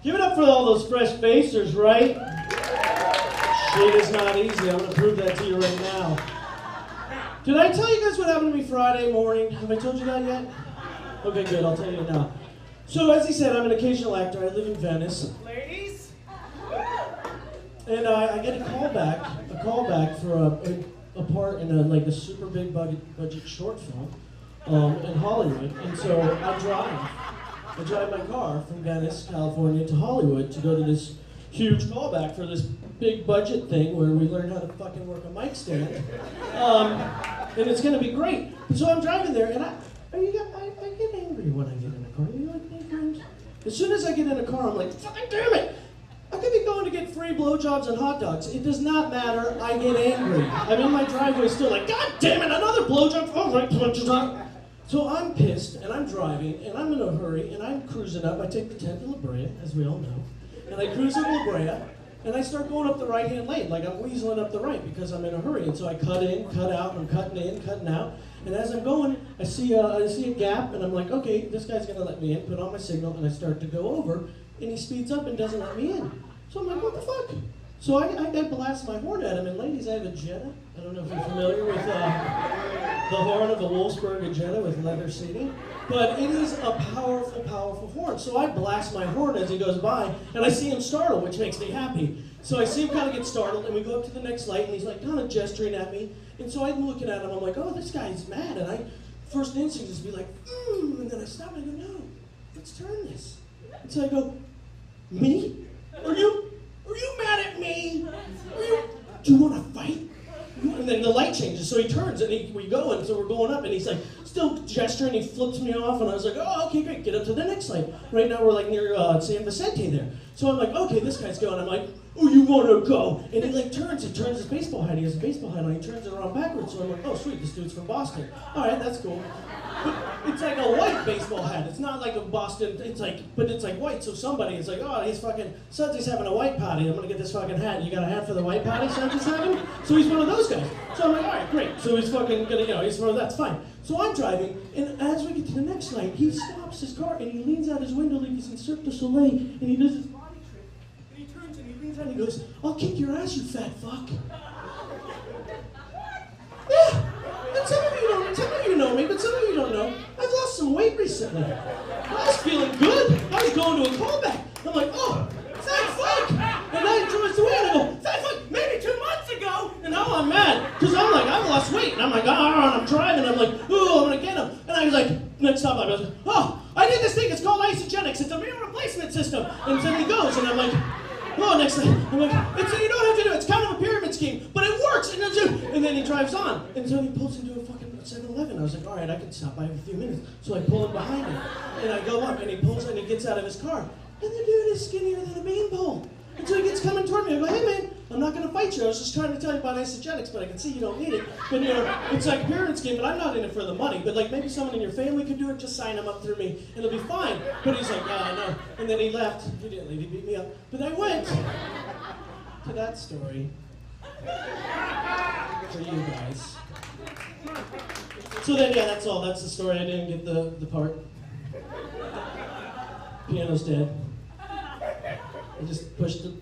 Give it up for all those fresh facers, right? Shit is not easy. I'm gonna prove that to you right now. Did I tell you guys what happened to me Friday morning? Have I told you that yet? Okay, good. I'll tell you now. So, as he said, I'm an occasional actor. I live in Venice. Ladies? And I get a call back for a part in a super big budget short film in Hollywood. And so I drive my car from Venice, California to Hollywood to go to this huge callback for this big budget thing where we learn how to fucking work a mic stand. And it's gonna be great. And so I'm driving there and I get angry when I get in a car. You like me, friends? As soon as I get in a car, I'm like, fucking damn it! I could be going to get free blowjobs and hot dogs. It does not matter. I get angry. I'm in my driveway still like, God damn it, another blowjob. Oh, right, punches on. So I'm pissed, and I'm driving, and I'm in a hurry, and I'm cruising up. I take the 10 to La Brea, as we all know, and I cruise up La Brea, and I start going up the right-hand lane, like I'm weaseling up the right because I'm in a hurry. And so I cut in, cut out, and I'm cutting in, cutting out. And as I'm going, I see a gap, and I'm like, okay, this guy's gonna let me in. Put on my signal, and I start to go over, and he speeds up and doesn't let me in. So I'm like, what the fuck? So I blast my horn at him, and ladies, I have a Jetta. I don't know if you're familiar with the horn of a Wolfsburg Jetta with leather seating, but it is a powerful, powerful horn. So I blast my horn as he goes by, and I see him startle, which makes me happy. So I see him kind of get startled, and we go up to the next light, and he's like kind of gesturing at me. And so I'm looking at him, I'm like, oh, this guy's mad. And first instinct is to be like, and then I stop and I go, no, let's turn this. And so I go, me? Are you mad at me? Do you want to fight? And then the light changes, so he turns and we go, and so we're going up, and he's like still gesturing. He flips me off, and I was like, oh, okay, great, get up to the next light. Right now we're like near San Vicente there. So I'm like, okay, this guy's going. I'm like, oh, you want to go? And he like turns his baseball hat. He has a baseball hat on. He turns it around backwards. So I'm like, oh, sweet, this dude's from Boston. All right, that's cool. But it's like a white baseball hat. It's not like a Boston. But it's like white. So somebody is like, oh, he's fucking Sudsy's having a white party. I'm gonna get this fucking hat. You got a hat for the white party Sudsy's having? So he's one of those guys. So I'm like, all right, great. So he's fucking gonna, he's one of that's fine. So I'm driving, and as we get to the next light, he stops his car and he leans out his window like he's in Cirque du Soleil, and he does his body trick. And he turns and he leans out and he goes, I'll kick your ass, you fat fuck. Yeah. And some of you know me, but some of you don't know. I've lost some weight recently. I was feeling good. I was going to a callback. I'm like, oh, fat fuck. And I drive away and I go, fat fuck, maybe 2 months ago. And now I'm mad. Because I'm like, I've lost weight. And I'm like, and I'm driving. I'm like, ooh, I'm going to get him. And I was like, next stop, I was like, oh, I did this thing. It's called isogenics. It's a meal replacement system. And then he goes, and I'm like, oh, next thing. I'm like, you don't have to do it. It's kind of a pyramid scheme, but it works. And then he drives on. And so he pulls into a fucking 7-Eleven. I was like, all right, I can stop by in a few minutes. So I pull him behind him. And I go up, and he pulls and he gets out of his car. And the dude is skinnier than a beanpole. And so he gets coming toward me. I go, hey, man, I'm not going to fight you. I was just trying to tell you about isogenics, but I can see you don't need it. But, it's like a pyramid scheme, but I'm not in it for the money. But, like, maybe someone in your family could do it. Just sign him up through me, and it'll be fine. But he's like, no. And then he left. He didn't leave. He beat me up. But I went to that story for you guys. So then, yeah, that's all. That's the story. I didn't get the part. Piano's dead. I just pushed the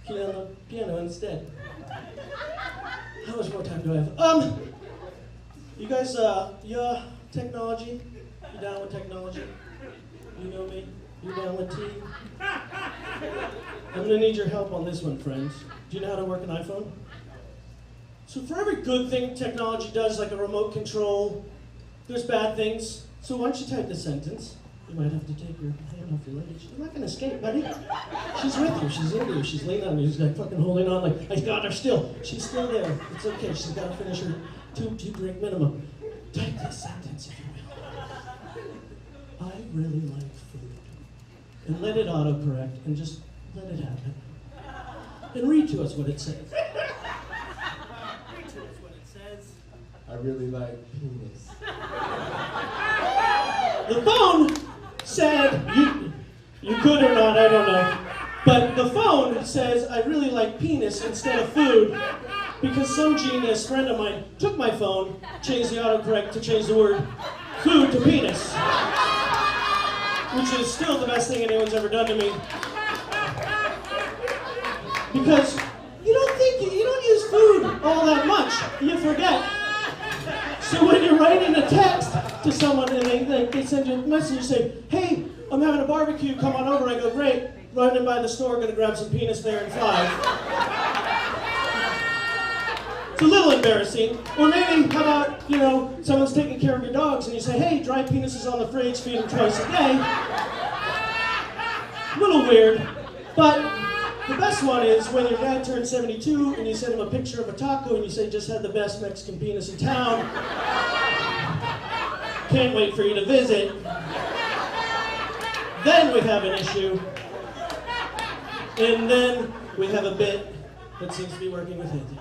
piano instead. How much more time do I have? You guys, technology? You down with technology? You know me? You down with tea? I'm gonna need your help on this one, friends. Do you know how to work an iPhone? So for every good thing technology does, like a remote control, there's bad things. So why don't you type this sentence? You might have to take your hand off your leg. She's not gonna escape, buddy. She's with you, she's into you, she's leaning on you, she's like fucking holding on like, I got her still. She's still there. It's okay, she's gotta finish her two drink minimum. Type this sentence if you will. I really like food. And let it autocorrect and just let it happen. And read to us what it says. Read to us what it says. I really like penis. The phone said, you could or not, I don't know. But the phone says, I really like penis instead of food, because some genius friend of mine took my phone, changed the autocorrect to change the word food to penis. Which which is still the best thing anyone's ever done to me. Because you don't use food all that much. You forget. So when you're writing a text to someone and they send you a message, you say, hey, I'm having a barbecue, come on over. I go, great, running by the store, gonna grab some penis there in 5. It's a little embarrassing. Or maybe, how about, someone's taking care of your dogs and you say, hey, dry penises on the fridge, feed them twice a day. A little weird, but the best one is when your dad turns 72 and you send him a picture of a taco and you say, just had the best Mexican penis in town. Can't wait for you to visit. Then we have an issue. And then we have a bit that seems to be working with Anthony.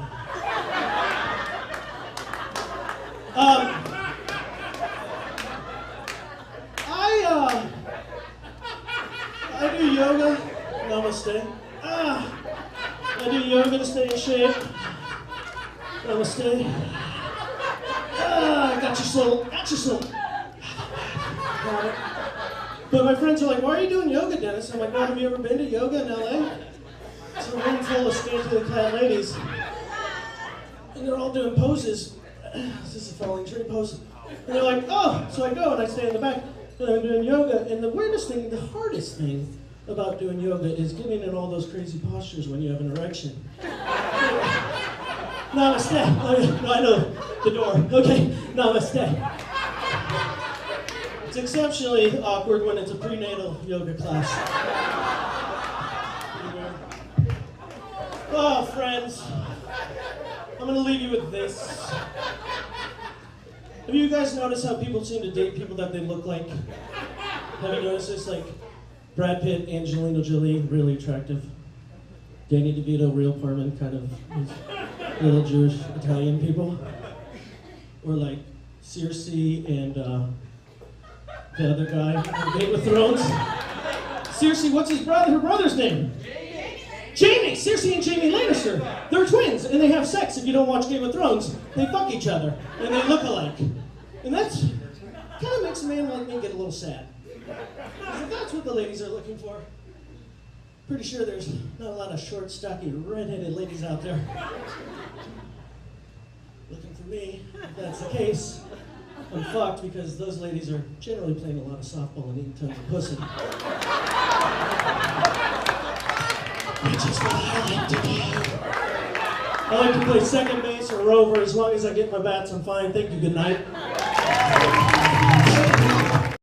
I do yoga. Namaste. I do yoga to stay in shape. Namaste. Got your soul. Got your soul. Got it. But my friends are like, why are you doing yoga, Dennis? I'm like, well, have you ever been to yoga in LA? It's a room full of scantily clad ladies. And they're all doing poses. This is a falling tree pose. And they're like, oh, so I go and I stay in the back and I'm doing yoga. And the weirdest thing, the hardest thing about doing yoga is getting in all those crazy postures when you have an erection. Namaste. No, I know the door. Okay, namaste. It's exceptionally awkward when it's a prenatal yoga class. Oh, friends, I'm gonna leave you with this. Have you guys noticed how people seem to date people that they look like? Have you noticed this? Like Brad Pitt, Angelina Jolie, really attractive. Danny DeVito, real Parman, kind of little Jewish Italian people. Or like Cersei and the other guy from Game of Thrones. Cersei, what's her brother's name? Jaime! Cersei and Jaime Lannister. They're twins, and they have sex. If you don't watch Game of Thrones, they fuck each other, and they look alike. And that's kind of makes a man like me get a little sad. Because if that's what the ladies are looking for, pretty sure there's not a lot of short, stocky, red-headed ladies out there looking for me. If that's the case, I'm fucked because those ladies are generally playing a lot of softball and eating tons of pussy. Which is what I like to do. I like to play second base or rover. As long as I get my bats, I'm fine. Thank you. Good night.